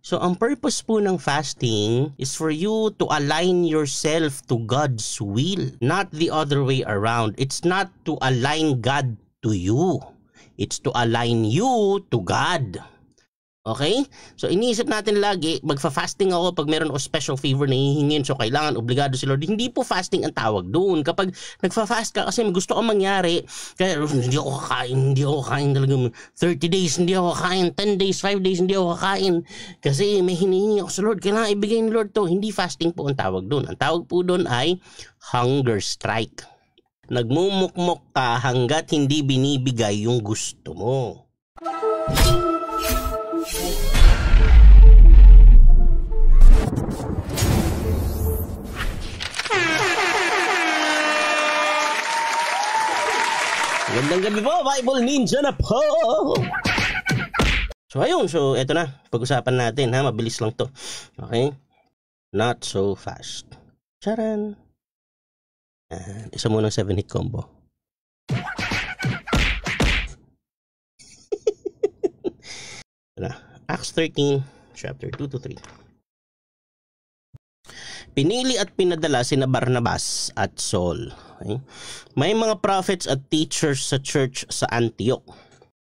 So, ang purpose po ng fasting is for you to align yourself to God's will, not the other way around. It's not to align God to you. It's to align you to God. Okay? So, iniisip natin lagi, magfa-fasting ako pag meron o special favor na hihingin. So, kailangan, obligado si Lord. Hindi po fasting ang tawag doon. Kapag nagfa-fast ka kasi may gusto kang mangyari, kaya hindi ako kakain talaga. 30 days, hindi ako kakain. 10 days, 5 days, hindi ako kakain. Kasi may hinihingi ako sa Lord. Kailangan ibigay ni Lord to. Hindi fasting po ang tawag doon. Ang tawag po doon ay hunger strike. Nagmumukmok ka hanggat hindi binibigay yung gusto mo. Magandang gabi po, Bible Ninja na po! So ayun, eto na, pag-usapan natin ha, mabilis lang to. Okay? Not so fast. Charan! Isa munang 7-hit combo. Acts 13, chapter 2-3. Pinili at pinadala sina Barnabas at Saul. Okay? May mga prophets at teachers sa church sa Antioch.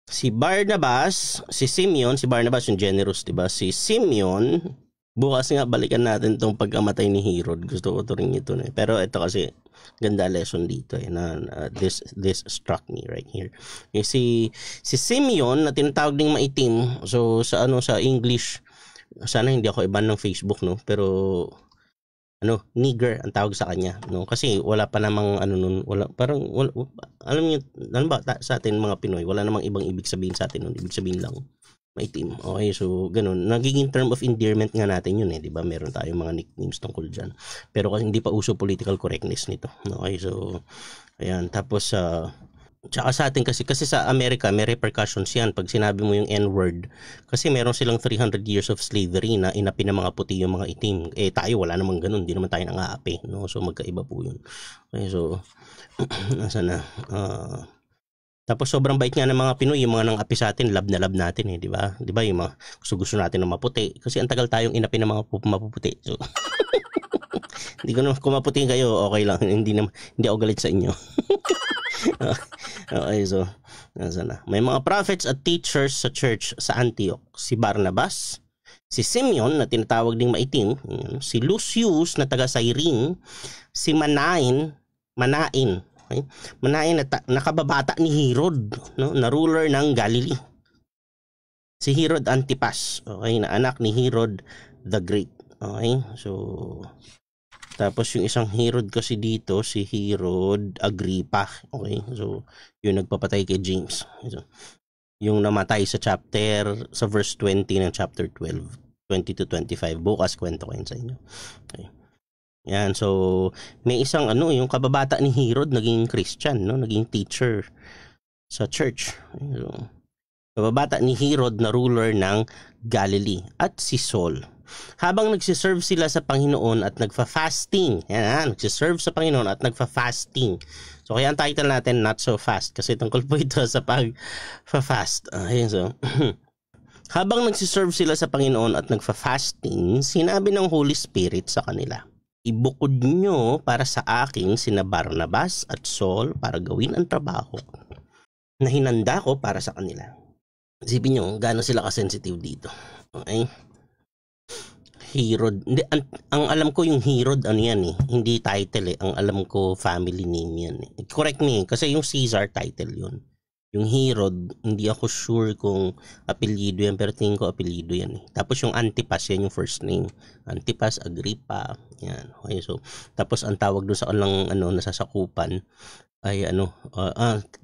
Si Barnabas yung generous, diba? Si Simeon, bukas nga balikan natin tong pagkamatay ni Herod. Gusto ko to rin ito. Pero ito kasi ganda lesson dito this struck me right here. Si Simeon na tinatawag ding maitim. So sa English, sana hindi ako iban ng Facebook, no, pero nigger ang tawag sa kanya, no, kasi wala pa namang alam niyo ba sa atin mga Pinoy, wala namang ibang ibig sabihin sa atin, ibig sabihin lang maitim. Okay, so ganun, nagiging term of endearment nga natin yun, di ba? Meron tayong mga nicknames tungkol dyan, pero kasi hindi pa uso political correctness nito. Okay, so ayan, tapos tsaka sa atin kasi sa Amerika may repercussions yan pag sinabi mo yung N-word, kasi meron silang 300 years of slavery na inapi ng mga puti yung mga itim. Tayo wala namang ganun, hindi naman tayo nang-aapi, no? So magkaiba po yun. Okay, so nasa na tapos sobrang bait nga ng mga Pinoy, yung mga nang-api sa atin, love na love natin, di ba? Di ba yung mga gusto natin ng maputi, kasi ang tagal tayong inapi ng mga mapuputi. So hindi ko na, kung maputi kayo, okay lang, hindi ako galit sa inyo. Okay, so nasaan na? May mga prophets at teachers sa church sa Antioch. Si Barnabas, si Simeon na tinatawag ding maitim, si Lucius na taga Cyrene, si Manain, okay? Manain na nakababata ni Herod, no, na ruler ng Galilee. Si Herod Antipas, okay, na anak ni Herod the Great. Okay, so tapos yung isang Herod kasi dito, si Herod Agrippa. Okay, so yung nagpapatay kay James. So, yung namatay sa verse 20 ng chapter 12, 20-25. Bukas kwento ko yun sa inyo. Okay. Yan, so may isang yung kababata ni Herod naging Christian, no, naging teacher sa church. So, kababata ni Herod na ruler ng Galilee, at si Saul. Habang nagsiserve sila sa Panginoon at nagfa-fasting. Yan, nagsiserve sa Panginoon at nagfa-fasting. So kaya ang title natin, Not So Fast, kasi tungkol po ito sa pag-fast. So habang nagsiserve sila sa Panginoon at nagfa-fasting, sinabi ng Holy Spirit sa kanila, ibukod nyo para sa akin sina Barnabas at Saul para gawin ang trabaho na hinanda ko para sa kanila. Isipin nyo, gaano sila ka-sensitive dito. Okay? Herod, hindi, ang alam ko yung Herod yan hindi title ang alam ko family name yan Correct me, kasi yung Caesar title yun. Yung Herod, hindi ako sure kung apelyido yan, pero tingin ko apelyido yan Tapos yung Antipas, yan yung first name. Antipas, Agrippa, yan. Okay, so tapos ang tawag doon sa kanilang nasasakupan ay ang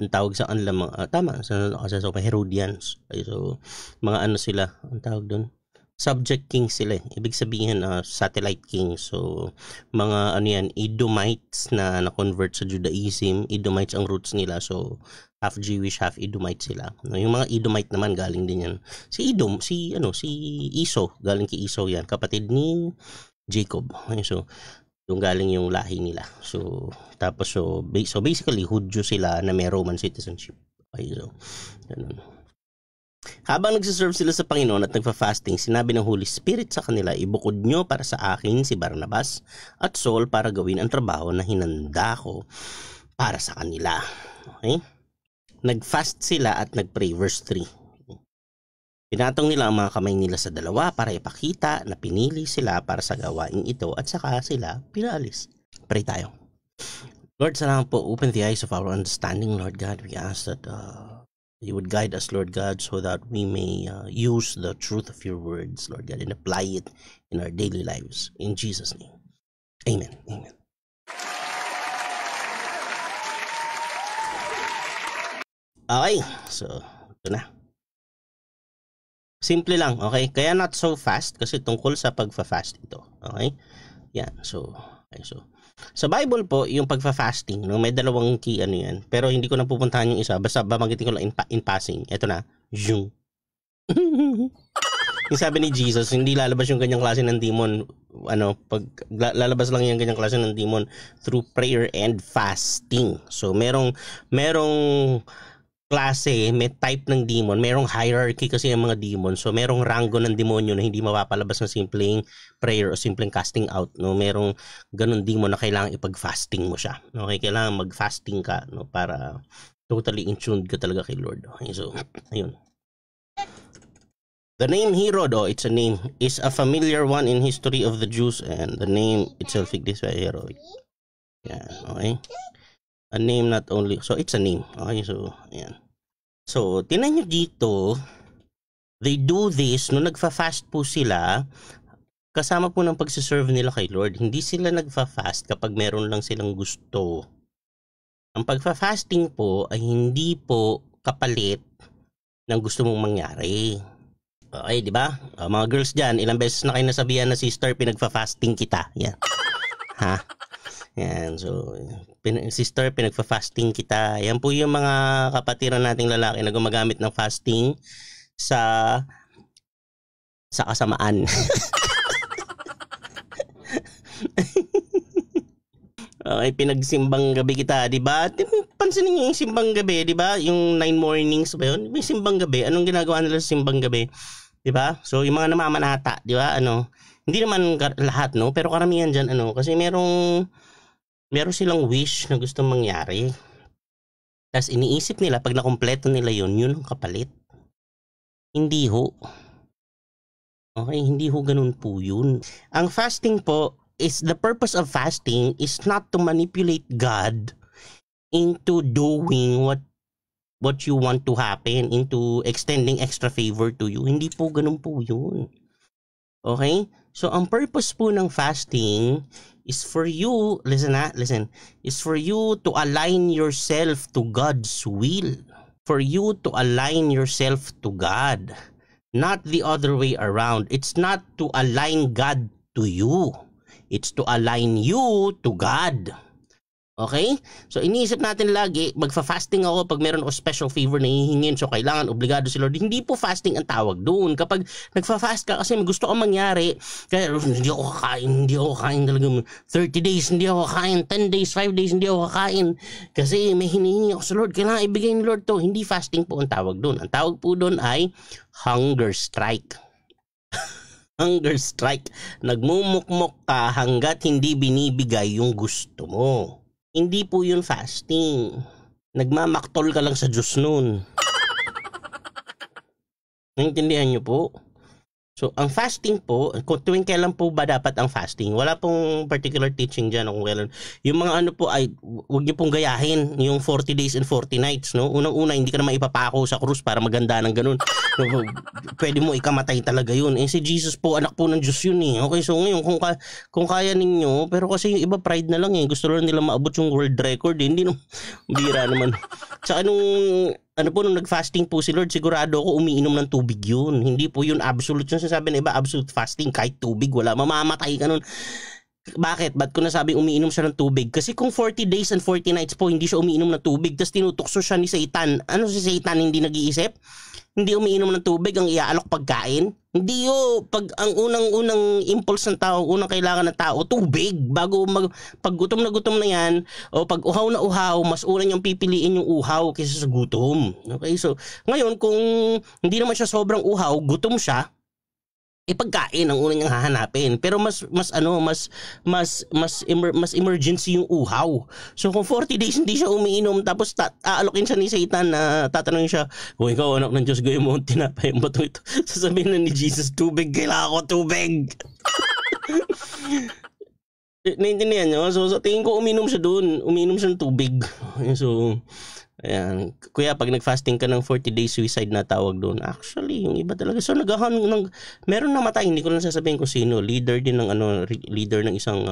tawag sa kanilang tama, sa Herodians. Okay, so mga sila, ang tawag doon, subject king sila. Ibig sabihin satellite king. So mga yan, Edomites na na-convert sa Judaism. Edomites ang roots nila. So half Jewish, half Edomite sila. Yung mga Edomite naman galing din yan. Si Esau, galing kay Esau yan. Kapatid ni Jacob. So yung galing yung lahi nila. So tapos so basically Hudyo sila na may Roman citizenship. Okay, so ganun. Habang nagsiserve sila sa Panginoon at nagfa-fasting, sinabi ng Holy Spirit sa kanila, ibukod nyo para sa akin si Barnabas at Saul para gawin ang trabaho na hinanda ko para sa kanila. Okay? Nag-fast sila at nag-pray. Verse 3. Pinatong nila ang mga kamay nila sa dalawa para ipakita na pinili sila para sa gawain ito at saka sila pinaalis. Pray tayo. Lord, salamat po. Open the eyes of our understanding, Lord God. We ask that you would guide us, Lord God, so that we may use the truth of your words, Lord God, and apply it in our daily lives. In Jesus' name. Amen. Amen. Okay, so ito na. Simple lang, okay? Kaya not so fast kasi tungkol sa pagfa-fast ito. Okay? Yan, so sa Bible po, yung pagfa-fasting, no, may dalawang key ano yan. Pero hindi ko na pupuntahan yung isa, basta babanggitin ko lang in passing. Ito na, yung yung sabi ni Jesus, hindi lalabas yung ganyang klase ng demon, pag lalabas lang yung ganyang klase ng demon through prayer and fasting. So merong klase, may type ng demon, merong hierarchy kasi yung mga demon. So merong rango ng demonyo na hindi mapapalabas ng simpleng prayer o simpleng casting out, no. Merong ganun demon na kailangan ipag-fasting mo siya. Okay, kailangan mag-fasting ka, no, para totally in tune ka talaga kay Lord. Okay, so ayun. The name Herod, it's a name, is a familiar one in history of the Jews, and the name itself is Herod. Yeah, okay. A name not only, so it's a name. Okay, so ayan. So tingnan nyo dito, they do this no, nagfa-fast po sila kasama po ng pagsiserve nila kay Lord. Hindi sila nagfa-fast kapag meron lang silang gusto. Ang pagfa-fasting po ay hindi po kapalit ng gusto mong mangyari. Okay, di ba? Mga girls dyan, ilang beses na kayo nasabihan na sister, pinagfa-fasting kita. Yan. Ha? Yan, so sister, pinagfa-fasting kita. Yan po yung mga kapatiran nating lalaki na gumagamit ng fasting sa kasamaan. Okay, pinagsimbang gabi kita, di ba? Pansinin niyo yung simbang gabi, di ba? Yung 9 mornings ba yun? May simbang gabi. Anong ginagawa nila sa simbang gabi? Di ba? So yung mga namamanata, di ba? Hindi naman lahat, no? Pero karamihan dyan, kasi meron silang wish na gustong mangyari. Tapos iniisip nila, pag nakompleto nila yun ang kapalit. Hindi ho. Okay, hindi ho ganun po yun. Ang fasting po, the purpose of fasting is not to manipulate God into doing what you want to happen, into extending extra favor to you. Hindi po ganun po yun. Okay? So, ang purpose po ng fasting is for you, listen, is for you to align yourself to God's will. For you to align yourself to God. Not the other way around. It's not to align God to you. It's to align you to God. Okay? So iniisip natin lagi, magfa-fasting ako pag meron ako special favor na hihingin, so kailangan obligado si Lord. Hindi po fasting ang tawag doon. Kapag nagfa-fast ka kasi may gusto kang mangyari, kaya hindi ako kakain talaga 30 days, hindi ako kakain 10 days, 5 days, hindi ako kakain kasi may hinihingi ako sa Lord, kailangan ibigay ni Lord to. Hindi fasting po ang tawag doon. Ang tawag po doon ay hunger strike. Hunger strike. Nagmumukmok ka hanggat hindi binibigay yung gusto mo. Hindi po yun fasting. Nagmamaktol ka lang sa Diyos nun. Naintindihan nyo po? So, ang fasting po, kung tuwing kailan po ba dapat ang fasting? Wala pong particular teaching dyan kung kailan. Yung mga po ay, huwag nyo pong gayahin yung 40 days and 40 nights, no? Unang-una, hindi ka naman ipapako sa krus para maganda ng ganun. Pwede mo ikamatay talaga yun. Si Jesus po, anak po ng Diyos yun eh. Okay, so ngayon, kung kaya ninyo, pero kasi yung iba pride na lang eh. Gusto lang nila maabot yung world record eh. Hindi bira naman. Tsaka nung nag-fasting po si Lord, sigurado ako umiinom ng tubig yun. Hindi po yun absolute. Yung sinasabi na iba, absolute fasting, kahit tubig, wala. Mamamatay ka nun. Bakit? Ba't ko nasabing umiinom siya ng tubig? Kasi kung 40 days and 40 nights po, hindi siya umiinom ng tubig, tapos tinutukso siya ni Satan. Ano si Satan, hindi nag-iisip? Hindi umiinom ng tubig, ang iaalok pagkain? Hindi yo. Pag ang unang impulse ng tao, unang kailangan ng tao, tubig. Pag gutom na yan, o pag uhaw na uhaw, mas una niyang pipiliin yung uhaw kaysa sa gutom. Okay, so ngayon kung hindi naman siya sobrang uhaw, gutom siya, pagkain ang una niyang hahanapin, pero mas emergency yung uhaw. So kung 40 days hindi siya umiinom, tapos aalokin siya ni Satan na tatanungin siya, kung ikaw anak ng Diyos, gawin mo ang tinapay mo ito. Sasabihin na ni Jesus, tubig, kailangan ko tubig. Naintindihan nyo? So sa tingin ko uminom siya ng tubig. So ayan. Kuya, pag nag-fasting ka ng 40 days suicide na tawag doon. Actually, yung iba talaga. So meron namatay, hindi ko lang sasabihin kung sino. Leader din ng leader ng isang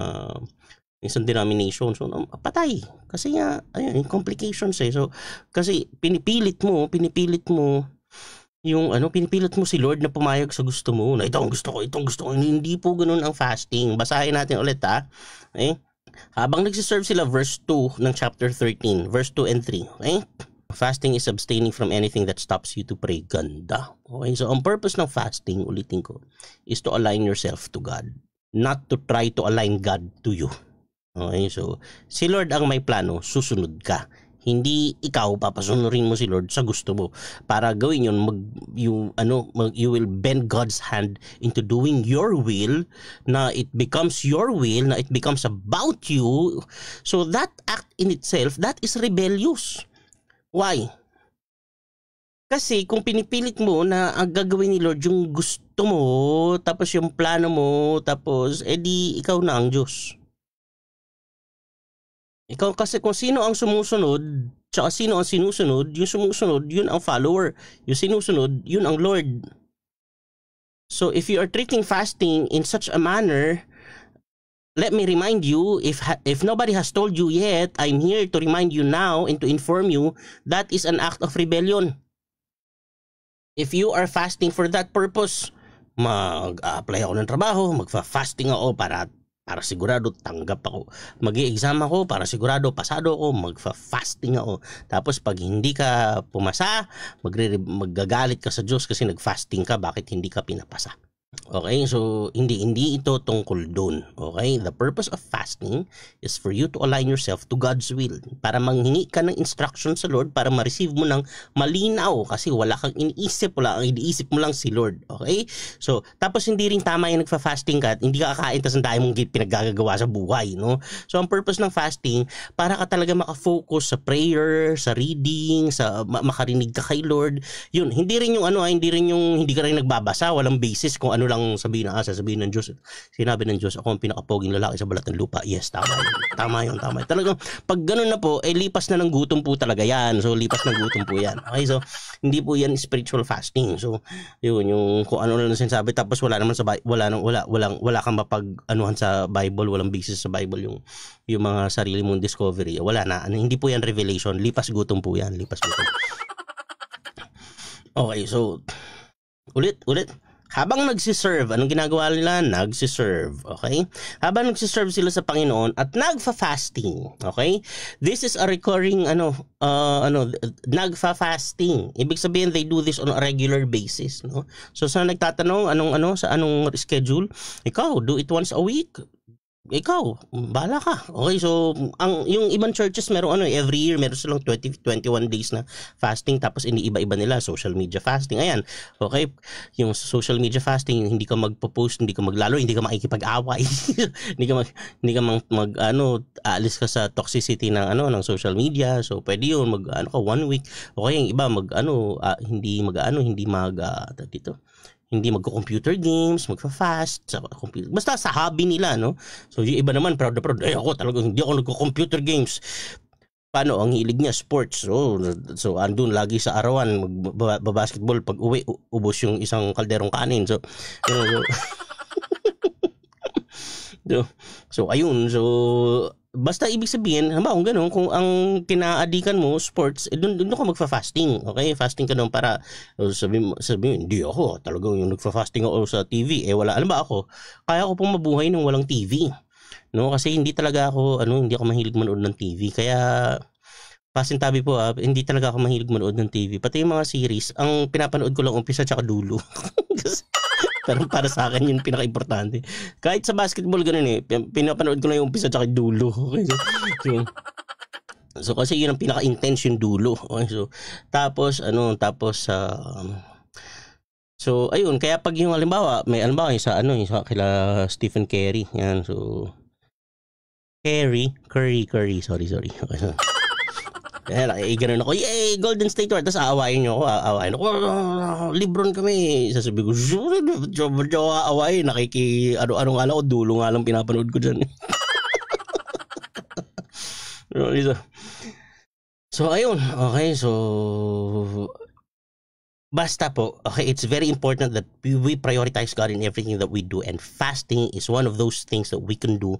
denomination. So patay. Kasi nga ayun, yung complications eh. So kasi pinipilit mo pinipilit mo si Lord na pumayag sa gusto mo. Na itong gusto ko. Hindi po ganoon ang fasting. Basahin natin ulit ha. Okay? Habang nagsiserve sila, verse 2 ng chapter 13, verse 2 and 3, okay? Fasting is abstaining from anything that stops you to pray. Ganda. Okay, so ang purpose ng fasting, ulitin ko, is to align yourself to God, not to try to align God to you. Okay, so si Lord ang may plano, susunod ka. Hindi ikaw papasunurin mo si Lord sa gusto mo. Para gawin yun, you will bend God's hand into doing your will, na it becomes your will, na it becomes about you. So that act in itself, that is rebellious. Why? Kasi kung pinipilit mo na ang gagawin ni Lord yung gusto mo, tapos yung plano mo, tapos edi ikaw na ang Diyos. Ikaw kasi kung sino ang sumusunod, tsaka sino ang sinusunod, yung sumusunod, yun ang follower. Yung sinusunod, yun ang Lord. So if you are treating fasting in such a manner, let me remind you, if nobody has told you yet, I'm here to remind you now and to inform you, that is an act of rebellion. If you are fasting for that purpose, mag-apply ako ng trabaho, magfa-fasting ako para sigurado tanggap ako. Mag-i-exam ako para sigurado pasado ako, magfa-fasting ako. Tapos pag hindi ka pumasa, maggagalit ka sa Diyos kasi nag-fasting ka, bakit hindi ka pinapasa? Okay, so hindi ito tungkol doon. Okay, the purpose of fasting is for you to align yourself to God's will, para manghingi ka ng instruction sa Lord, para ma-receive mo ng malinaw, kasi wala kang iniisip, wala kang iniisip mo lang si Lord. Okay, so tapos hindi rin tama yung nagfa-fasting ka, hindi ka kakain tas ang dahil mong pinaggagawa sa buhay, no? So ang purpose ng fasting, para ka talaga makafocus sa prayer, sa reading, sa makarinig ka kay Lord. Yun, hindi rin yung hindi ka rin nagbabasa, walang basis kung ano lang sasabihin ng Diyos. Sinabi ng Diyos, ako ang pinakapoging lalaki sa balat ng lupa. Yes, tama yun. Talagang pag ganun na po, lipas na ng gutom po talaga yan. So lipas ng gutom po yan. Okay, so hindi po yan spiritual fasting. So yun, yung kung ano lang sinasabi, tapos wala naman sa wala kang mapag-anuhan sa Bible, walang basis sa Bible yung mga sarili mong discovery. Wala na. Hindi po yan revelation. Lipas gutom po yan. Okay, so ulit. Habang nagsiserve, anong ginagawa nila? Nagsiserve, okay? Habang nagsiserve sila sa Panginoon at nagfa-fasting, okay? This is a recurring, nagfa-fasting. Ibig sabihin, they do this on a regular basis, no? So, sa nagtatanong, sa anong schedule? Ikaw, do it once a week. Ikaw, bahala ka. Okay, so yung ibang churches meron every year meron silang 21 days na fasting, tapos iniiba-iba nila social media fasting. Ayan. Okay, yung social media fasting, hindi ka magpo-post, hindi ka maglalo, hindi ka makikipag-away. hindi ka aalis ka sa toxicity ng social media. So pwede yun ka 1 week. Okay, yung iba hindi magko-computer games, magfa-fast, basta sa hobby nila, no? So yung iba naman proud na proud, ako talagang hindi ako nagko-computer games. Paano ang hilig niya? Sports. So andun lagi sa arawan, magbabasketball, pag uwi ubos yung isang kalderong kanin. So so ayun, so basta ibig sabihin, kung gano'n, kung ang kinaadikan mo sports, doon ka magfa-fasting. Okay, fasting ka doon para sabihin, hindi ako talagang yung nagfa-fasting ako sa TV. Wala, alam ba ako, kaya ko pong mabuhay nung walang TV. No, kasi hindi ako mahilig manood ng TV. Kaya pasintabi po hindi talaga ako mahilig manood ng TV. Pati yung mga series, ang pinapanood ko lang umpisa tsaka dulo. Pero para sa akin yun pinaka-importante. Kahit sa basketball ganun pinapanood ko lang yung umpisa tsaka dulo. Okay, so kasi yun ang pinaka-intense yung dulo. Okay, so tapos so ayun, kaya pag yung halimbawa yung sa kila Stephen Curry, yan, so Curry, sorry. Okay, so kaya ganun ako, yay, Golden State Warriors, tapos aawain ako, Lebron kami, sasabi ko, aawain, ano nga lang, dulo nga lang pinapanood ko dyan. So ayun, okay, so basta po, okay, it's very important that we prioritize God in everything that we do, and fasting is one of those things that we can do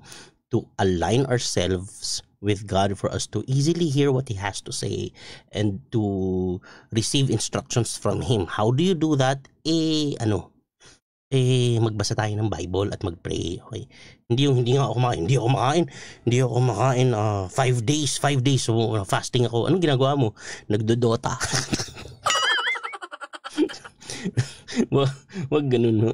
to align ourselves with God, for us to easily hear what He has to say and to receive instructions from Him. How do you do that? Magbasa tayo ng Bible at mag-pray. Okay? Hindi ako kumakain 5 days, so fasting ako. Anong ginagawa mo? Nagdodota. Wag ganun, no?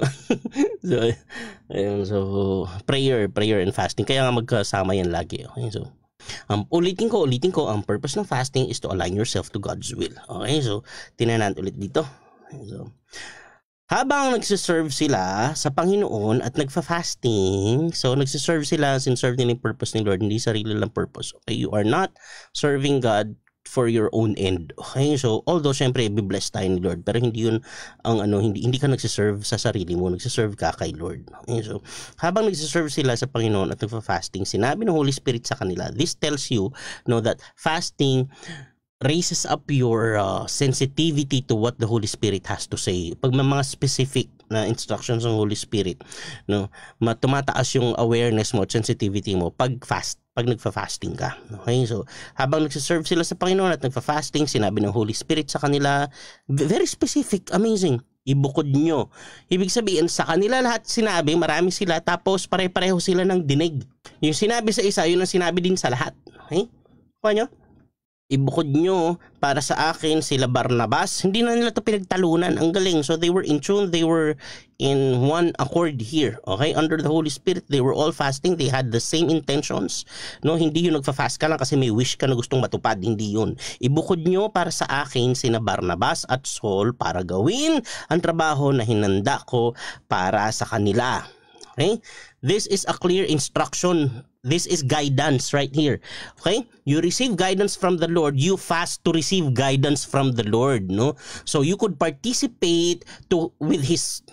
So prayer and fasting, kaya nga magkasama yan lagi. Okay, so ulitin ko, ang purpose ng fasting is to align yourself to God's will. Okay, so tinanan ulit dito. So habang nagsiserve sila sa Panginoon at nagfa-fasting, so nagsiserve sila, sinserve nila yung purpose ni Lord, hindi sarili lang purpose. Okay, you are not serving God for your own end. Okay, so although syempre i-bless tayo ni Lord, pero hindi yun ang hindi ka nagsiserve sa sarili mo, nagsiserve ka kay Lord. Okay, so habang nagsiserve sila sa Panginoon at nagfa-fasting, sinabi ng Holy Spirit sa kanila, this tells you that fasting raises up your sensitivity to what the Holy Spirit has to say. Pag may mga specific na instructions ng Holy Spirit, tumataas yung awareness mo at sensitivity mo pag nagfa-fasting ka. Okay, so habang nagsiserve sila sa Panginoon at nagfa-fasting, sinabi ng Holy Spirit sa kanila, very specific, amazing, ibukod nyo. Ibig sabihin, sa kanila lahat sinabi, marami sila, tapos pare-pareho sila ng dinig. Yung sinabi sa isa, yun ang sinabi din sa lahat. Okay? Kuha nyo? Ibukod nyo para sa akin sila Barnabas. Hindi na nila ito pinagtalunan. Ang galing. So they were in tune. They were in one accord here. Okay? Under the Holy Spirit, they were all fasting. They had the same intentions. No, hindi yun nagfa-fast ka lang kasi may wish ka na gustong matupad. Hindi yun. Ibukod nyo para sa akin sina Barnabas at Saul para gawin ang trabaho na hinanda ko para sa kanila. Okay? This is a clear instruction. This is guidance right here. Okay? You receive guidance from the Lord. You fast to receive guidance from the Lord, no? So you could participate with his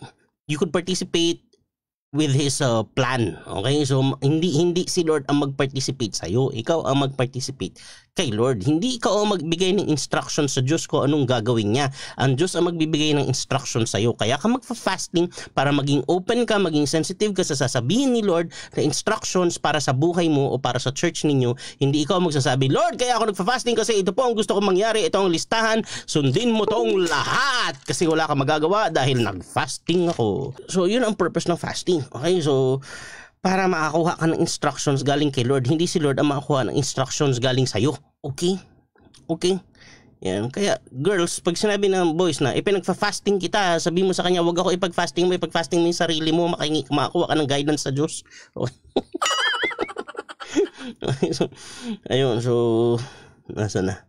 plan. Okay? So hindi si Lord ang mag-participate sa iyo. Ikaw ang mag-participate kay Lord. Hindi ikaw ang magbigay ng instructions sa Diyos kung anong gagawin niya. Ang Diyos ang magbibigay ng instructions sa iyo. Kaya ka magfa-fasting para maging open ka, maging sensitive ka sa sasabihin ni Lord na instructions para sa buhay mo o para sa church ninyo. Hindi ikaw magsasabi, Lord, kaya ako nagfa-fasting kasi ito po ang gusto kong mangyari, ito ang listahan, sundin mo tong lahat kasi wala ka magagawa dahil nag-fasting ako. So yun ang purpose ng fasting. Okay, so para makakuha ka ng instructions galing kay Lord, hindi si Lord ang makakuha ng instructions galing sa'yo. Okay? Yan. Kaya, girls, pag sinabi ng boys na, ipinagfa-fasting kita, sabi mo sa kanya, wag ako ipag-fasting mo yung sarili mo, makakuha ka ng guidance sa Diyos. Okay. So, ayun, so, nasa na.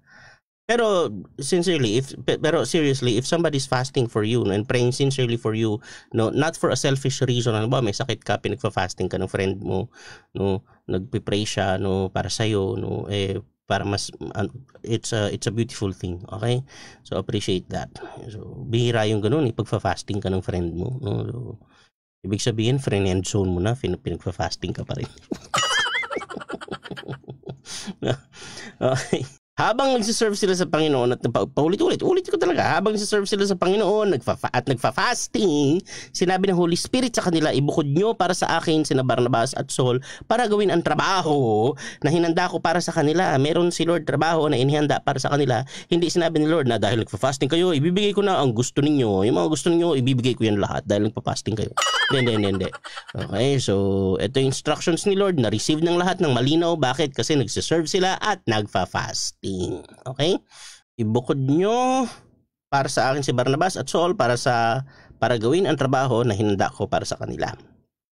Pero seriously, if somebody's fasting for you and praying sincerely for you, not for a selfish reason, may sakit ka, pinagfa-fasting ka ng friend mo, nagpi-pray siya, para sa iyo, para mas it's a beautiful thing, okay? So appreciate that. So bihira yung ganun, pagfa-fasting ka ng friend mo, So, ibig sabihin friend and zone mo na, pinagfa-fasting ka pa rin. Okay. Habang nagsiserve sila sa Panginoon at paulit-ulit ko talaga, habang nagsiserve sila sa Panginoon at nagfa-fasting, sinabi ng Holy Spirit sa kanila, ibukod nyo para sa akin sina Barnabas at Saul para gawin ang trabaho na hinanda ko para sa kanila. Meron si Lord trabaho na inihanda para sa kanila. Hindi sinabi ni Lord na dahil nagfa-fasting kayo, ibibigay ko na ang gusto ninyo. Yung mga gusto ninyo, ibibigay ko yan lahat dahil nagfa-fasting kayo. Hindi. Okay, so ito yung instructions ni Lord na receive ng lahat ng malinaw. Bakit? Kasi nagsiserve sila at nagfa-fasting. Okay? Ibukod nyo para sa akin si Barnabas at Saul para gawin ang trabaho na hinanda ko para sa kanila.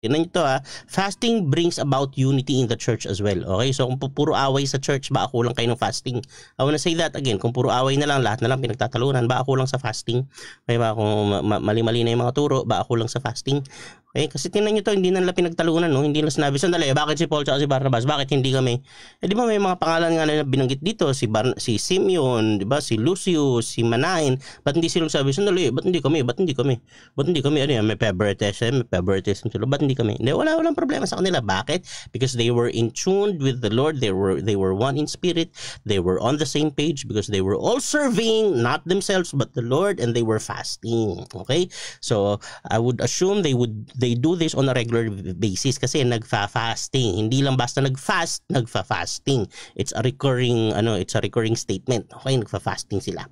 Tingnan nyo to fasting brings about unity in the church as well. Okay? So kung puro away sa church, baka kulang kayo ng fasting. I wanna say that again. Kung puro away na lang, lahat na lang pinagtatalunan, baka kulang sa fasting. Kaya baka kung mali-mali na yung mga turo, baka kulang sa fasting. Okay? Kasi tingnan nyo to, hindi na nila pinagtalunan, no? Hindi nila sinabi, sandali, bakit si Paul at si Barnabas? Bakit hindi kami? Di ba may mga pangalan nga na binanggit dito, si Simeon, di ba? Si Lucius, si Manain. Ba't hindi sila sabi, sandali, ba't hindi kami? Ano yan, may favoritism sila. Ba't hindi kami? Hindi, walang problema sa kanila. Bakit? Because they were in tune with the Lord. They were one in spirit. They were on the same page because they were all serving, not themselves, but the Lord, and they were fasting. Okay? So, I would assume they do this on a regular basis kasi nagfa-fasting. Hindi lang basta nagfa-fasting. It's a recurring statement. Okay, nagfa-fasting sila.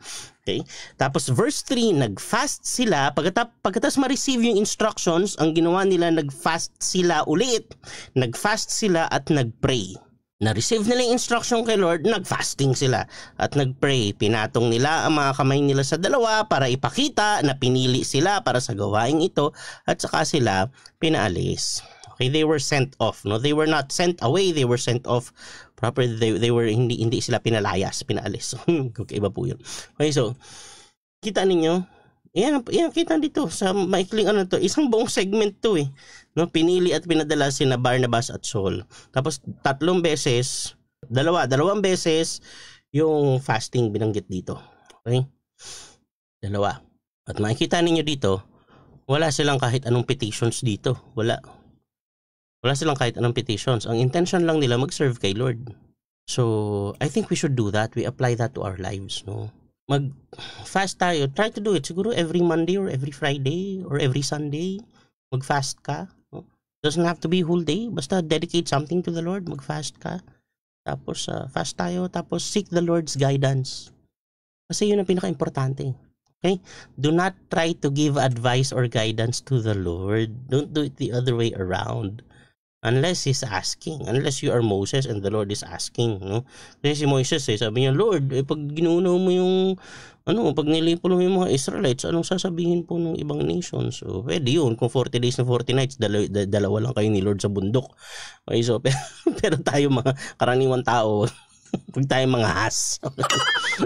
Okay? Tapos verse 3, nag-fast sila pagkatapos ma-receive yung instructions, ang ginawa nila nag-fast sila ulit. Nag-fast sila at nag-pray. Na-receive nila yung instruction kay Lord, nag-fasting sila at nag-pray. Pinatong nila ang mga kamay nila sa dalawa para ipakita na pinili sila para sa gawaing ito at saka sila pinaalis. Okay, they were sent off. No, they were not sent away, they were sent off. Proper, they were hindi sila pinalayas, pinaalis. Okay, iba po 'yun. Okay, so kita ninyo, yan kita dito sa maikling isang buong segment to no, pinili at pinadala sina Barnabas at Saul. Tapos dalawang beses yung fasting binanggit dito. Okay? Dalawa. At makikita ninyo dito, wala silang kahit anong petitions dito. Wala silang kahit anong petitions. Ang intention lang nila mag-serve kay Lord. So, I think we should do that. We apply that to our lives, no? Mag-fast tayo. Try to do it. Siguro every Monday or every Friday or every Sunday. Mag-fast ka. No? Doesn't have to be whole day. Basta dedicate something to the Lord. Mag-fast ka. Tapos fast tayo. Tapos seek the Lord's guidance. Kasi yun ang pinaka-importante. Okay? Do not try to give advice or guidance to the Lord. Don't do it the other way around. Unless He's asking. Unless you are Moses and the Lord is asking. No? Kasi si Moses sabi niya, Lord, pag ginuunaw mo yung, pag nilipol mo yung mga Israelites, anong sasabihin po ng ibang nations? So, pwede yun. Kung 40 days na 40 nights, dalawa lang kayo ni Lord sa bundok. Okay, so, pero tayo mga karaniwang tao, pag tayo mga has.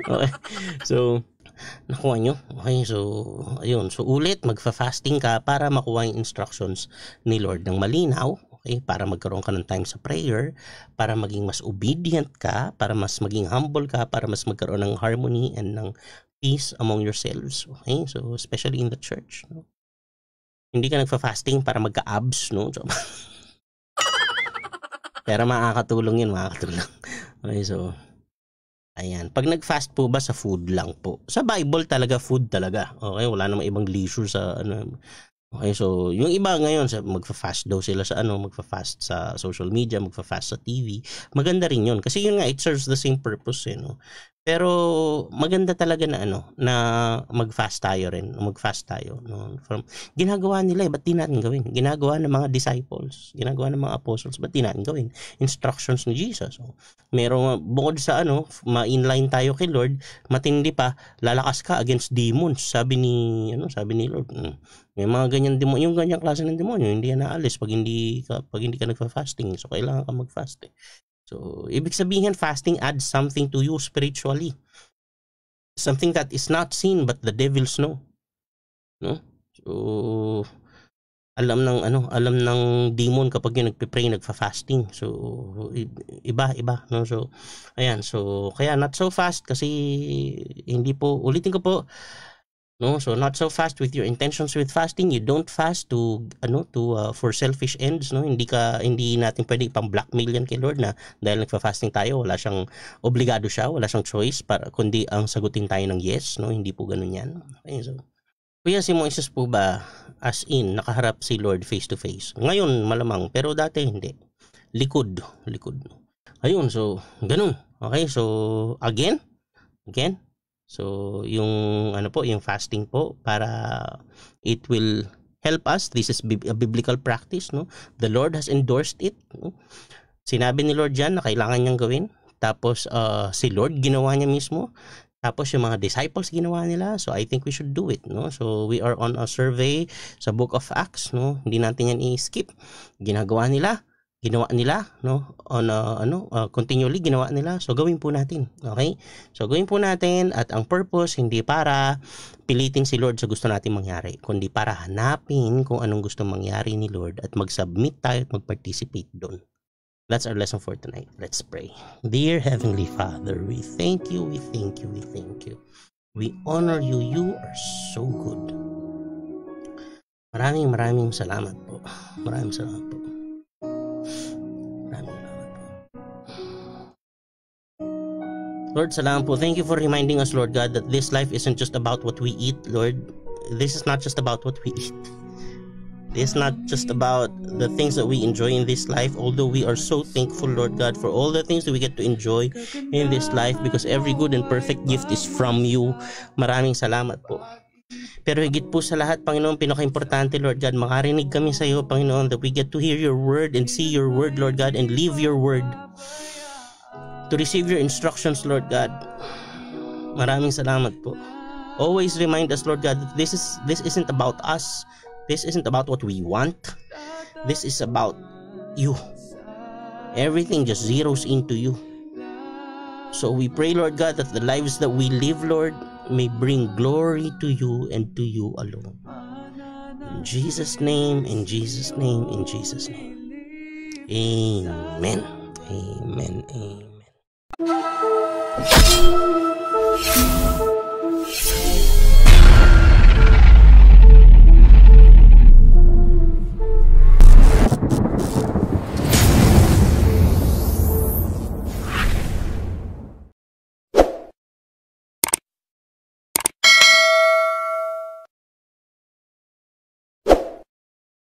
Okay, so, nakuha nyo. Okay, so, ayun. So, ulit, magfa-fasting ka para makuha yung instructions ni Lord ng malinaw. Okay, para magkaroon ka ng time sa prayer, para maging mas obedient ka, para mas maging humble ka, para mas magkaroon ng harmony and ng peace among yourselves. Okay, so especially in the church. No? Hindi ka nagfa-fasting para magka-abs, no? So, pero makakatulong yun, makakatulong. Okay, so, ayan. Pag nag-fast po ba sa food lang po? Sa Bible talaga, food talaga. Okay, wala namang ibang leisure sa Okay, so yung iba ngayon magfa-fast daw sila sa magfa-fast sa social media, magfa-fast sa TV. Maganda rin 'yun kasi yun nga, it serves the same purpose no. Pero maganda talaga na na mag-fast tayo no. From ginagawa nila, ba't di natin gawin? Ginagawa ng mga disciples, ginagawa ng mga apostles, ba't di natin gawin? Instructions ni Jesus. So, merong bukod sa ma-inline tayo kay Lord, matindi pa, lalakas ka against demons. Sabi ni Lord. May mga ganyan demonyo, yung ganyang klase ng demonyo, hindi yan naalis pag hindi ka nagfa-fasting. So kailangan ka mag-fast. So, ibig sabihin, fasting adds something to you spiritually. Something that is not seen but the devils know. No? So, alam ng demon kapag yung nagpe-pray, nagfa-fasting. So, iba, no? So, ayan. So, kaya not so fast kasi hindi po, ulitin ko po, No, so not so fast with your intentions with fasting. You don't fast to for selfish ends, no. Hindi natin pwede pang-blackmail yan kay Lord na dahil nagfa-fasting tayo, wala siyang obligado siya, wala siyang choice para kundi ang sagutin tayo ng yes, no. Hindi po ganoon yan. Okay, so kuya si Moises po ba as in nakaharap si Lord face to face? Ngayon malamang, pero dati hindi. Likod. Ayun, so ganun. Okay, so again. So, yung yung fasting po para it will help us. This is a biblical practice, no? The Lord has endorsed it, no? Sinabi ni Lord diyan na kailangan niyang gawin. Tapos si Lord ginawa niya mismo. Tapos yung mga disciples ginawa nila. So I think we should do it, no? So we are on a survey sa Book of Acts, no? Hindi natin yan i-skip. Ginawa nila, no, on continually ginawa nila. So gawin po natin, okay? So gawin po natin, at ang purpose hindi para pilitin si Lord sa gusto natin mangyari, kundi para hanapin kung anong gusto mangyari ni Lord at mag-submit tayo at mag-participate doon. That's our lesson for tonight. Let's pray. Dear Heavenly Father, we thank you. We honor you. You are so good. Maraming salamat po. Lord, salamat po. Thank you for reminding us, Lord God, that this life isn't just about what we eat, Lord. This is not just about what we eat. This is not just about the things that we enjoy in this life, although we are so thankful, Lord God, for all the things that we get to enjoy in this life, because every good and perfect gift is from you. Maraming salamat po. Pero higit po sa lahat, Panginoon, pinaka-importante, Lord God, makarinig kami sa iyo, Panginoon, that we get to hear your word and see your word, Lord God, and live your word. To receive your instructions, Lord God. Maraming salamat po. Always remind us, Lord God, that this isn't about us. This isn't about what we want. This is about you. Everything just zeroes into you. So we pray, Lord God, that the lives that we live, Lord, may bring glory to you and to you alone. In Jesus' name, in Jesus' name, in Jesus' name. Amen. Amen. Amen.